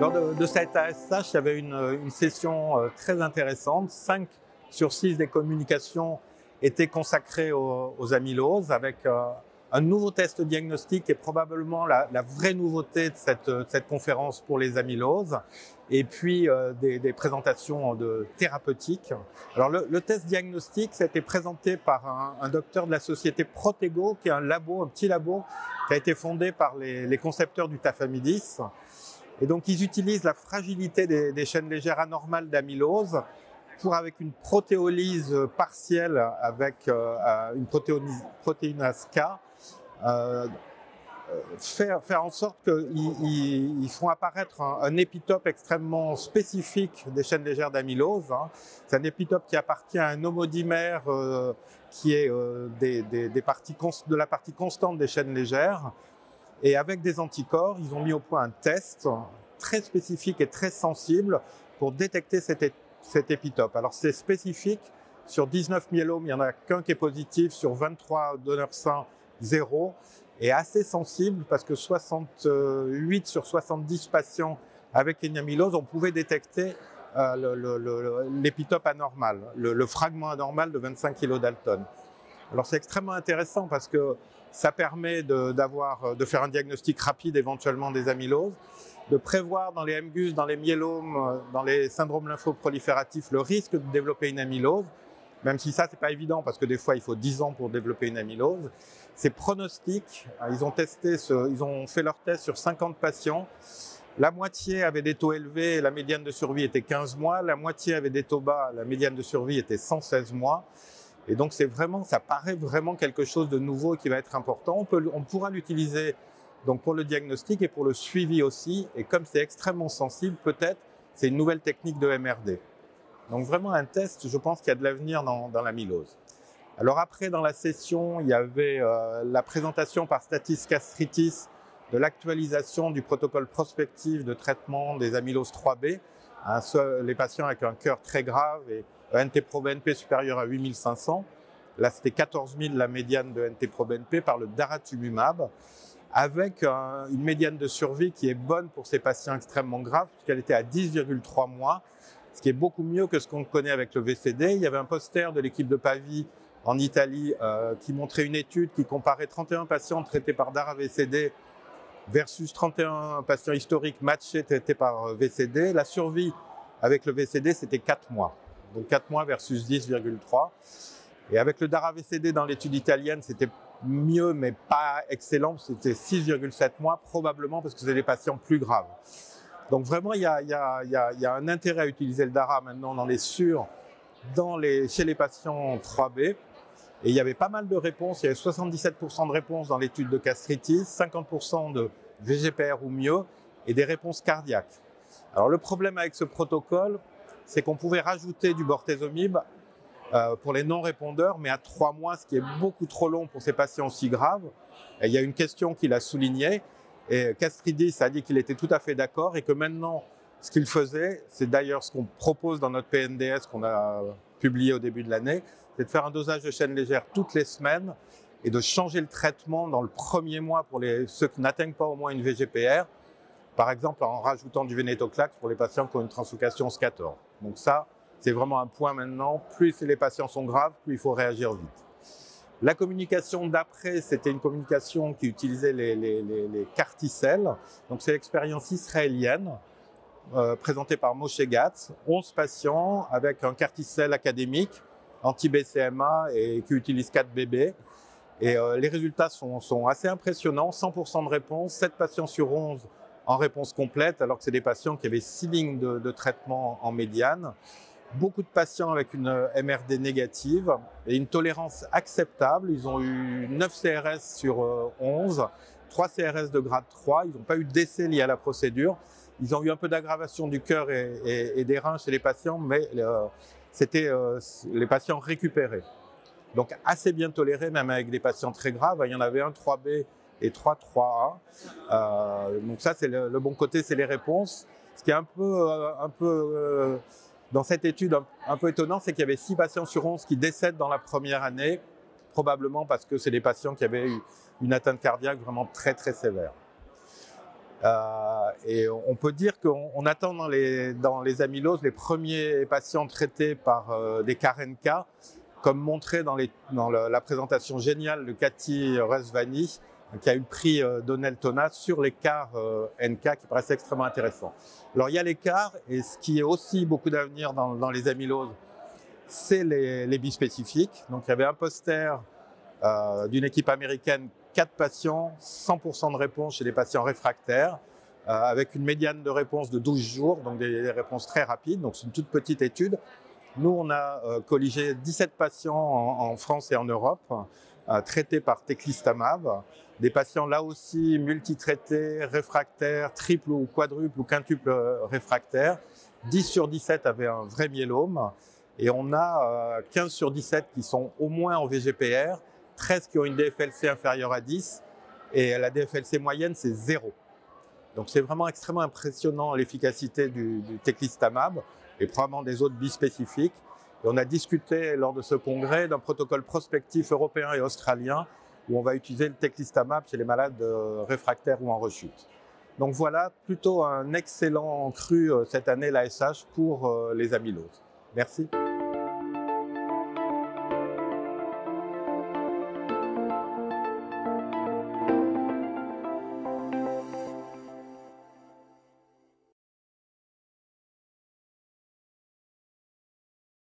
Lors de cette ASH, il y avait une session très intéressante. 5 sur 6 des communications étaient consacrées aux amyloses, avec un nouveau test diagnostique et probablement la vraie nouveauté de cette conférence pour les amyloses, et puis des présentations thérapeutiques. Alors le test diagnostique, ça a été présenté par un docteur de la société Protego, qui est un petit labo qui a été fondé par les concepteurs du tafamidis. Et donc, ils utilisent la fragilité des chaînes légères anormales d'amylose pour, avec une protéolyse partielle avec une protéinase K, faire en sorte qu'ils font apparaître un épitope extrêmement spécifique des chaînes légères d'amylose. C'est un épitope qui appartient à un homodimère qui est de la partie constante des chaînes légères. Et avec des anticorps, ils ont mis au point un test très spécifique et très sensible pour détecter cet épitope. Alors c'est spécifique, sur 19 myélomes, il n'y en a qu'un qui est positif, sur 23 donneurs sains, 0, et assez sensible parce que 68 sur 70 patients avec une amylose, on pouvait détecter l'épitope anormal, le fragment anormal de 25 kilodalton. Alors c'est extrêmement intéressant parce que ça permet de faire un diagnostic rapide éventuellement des amyloses, de prévoir dans les MGUS, dans les myélomes, dans les syndromes lymphoprolifératifs le risque de développer une amylose, même si ça c'est pas évident parce que des fois il faut 10 ans pour développer une amylose. C'est pronostic, ils ont fait leur test sur 50 patients. La moitié avait des taux élevés et la médiane de survie était 15 mois, la moitié avait des taux bas, la médiane de survie était 116 mois. Et donc ça paraît vraiment quelque chose de nouveau qui va être important. On pourra l'utiliser donc pour le diagnostic et pour le suivi aussi. Et comme c'est extrêmement sensible, peut-être c'est une nouvelle technique de MRD. Donc vraiment un test, je pense qu'il y a de l'avenir dans l'amylose. Alors après, dans la session, il y avait la présentation par Statis Gastritis de l'actualisation du protocole prospectif de traitement des amyloses 3B. Les patients avec un cœur très grave et NT-proBNP supérieur à 8500. Là, c'était 14 000 la médiane de NT-proBNP par le daratumumab, avec une médiane de survie qui est bonne pour ces patients extrêmement graves, puisqu'elle était à 10,3 mois, ce qui est beaucoup mieux que ce qu'on connaît avec le VCD. Il y avait un poster de l'équipe de Pavie en Italie qui montrait une étude qui comparait 31 patients traités par DARA-VCD versus 31 patients historiques matchés traités par VCD. La survie avec le VCD, c'était 4 mois. Donc 4 mois versus 10,3. Et avec le DARA-VCD dans l'étude italienne, c'était mieux, mais pas excellent. C'était 6,7 mois, probablement parce que c'est des patients plus graves. Donc vraiment, il y a un intérêt à utiliser le DARA maintenant dans les SUR, chez les patients 3B. Et il y avait pas mal de réponses. Il y avait 77% de réponses dans l'étude de gastritis, 50% de VGPR ou mieux, et des réponses cardiaques. Alors le problème avec ce protocole, c'est qu'on pouvait rajouter du bortezomib pour les non-répondeurs, mais à 3 mois, ce qui est beaucoup trop long pour ces patients aussi graves. Et il y a une question qu'il a soulignée, et Castridis a dit qu'il était tout à fait d'accord, et que maintenant, ce qu'il faisait, c'est d'ailleurs ce qu'on propose dans notre PNDS qu'on a publié au début de l'année, c'est de faire un dosage de chaîne légère toutes les semaines et de changer le traitement dans le premier mois pour ceux qui n'atteignent pas au moins une VGPR, par exemple en rajoutant du vénétoclax pour les patients qui ont une translocation S14. Donc ça, c'est vraiment un point maintenant. Plus les patients sont graves, plus il faut réagir vite. La communication d'après, c'était une communication qui utilisait les carticelles. Donc c'est l'expérience israélienne présentée par Moshe Gatz. 11 patients avec un carticelle académique, anti-BCMA et qui utilise 4BB. Et les résultats sont assez impressionnants. 100% de réponse, 7 patients sur 11 en réponse complète, alors que c'est des patients qui avaient 6 lignes de traitement en médiane. Beaucoup de patients avec une MRD négative et une tolérance acceptable. Ils ont eu 9 CRS sur 11, 3 CRS de grade 3. Ils n'ont pas eu de décès lié à la procédure. Ils ont eu un peu d'aggravation du cœur et des reins chez les patients, mais c'était les patients récupérés. Donc assez bien toléré, même avec des patients très graves. Il y en avait un 3B et 3A. Donc ça, c'est le bon côté, c'est les réponses. Ce qui est un peu dans cette étude un peu étonnant, c'est qu'il y avait 6 patients sur 11 qui décèdent dans la première année, probablement parce que c'est des patients qui avaient eu une atteinte cardiaque vraiment très très sévère. Et on peut dire qu'on attend dans les amyloses les premiers patients traités par des CAR NK, comme montré dans la présentation géniale de Cathy Rezvani, qui a eu le prix Donnell-Tona sur les CAR NK, qui paraissait extrêmement intéressant. Alors il y a les CAR, et ce qui est aussi beaucoup d'avenir dans les amyloses, c'est les bispécifiques. Donc il y avait un poster d'une équipe américaine, 4 patients, 100% de réponse chez les patients réfractaires, avec une médiane de réponse de 12 jours, donc des réponses très rapides. Donc c'est une toute petite étude. Nous, on a colligé 17 patients en France et en Europe, traités par teclistamab. Des patients là aussi multitraités, réfractaires, triple ou quadruple ou quintuple réfractaires. 10 sur 17 avaient un vrai myélome. Et on a 15 sur 17 qui sont au moins en VGPR, 13 qui ont une DFLC inférieure à 10, et la DFLC moyenne, c'est 0. Donc c'est vraiment extrêmement impressionnant l'efficacité du teclistamab et probablement des autres bispécifiques. Et on a discuté lors de ce congrès d'un protocole prospectif européen et australien où on va utiliser le teclistamab chez les malades réfractaires ou en rechute. Donc voilà, plutôt un excellent cru cette année, l'ASH, pour les amyloses. Merci.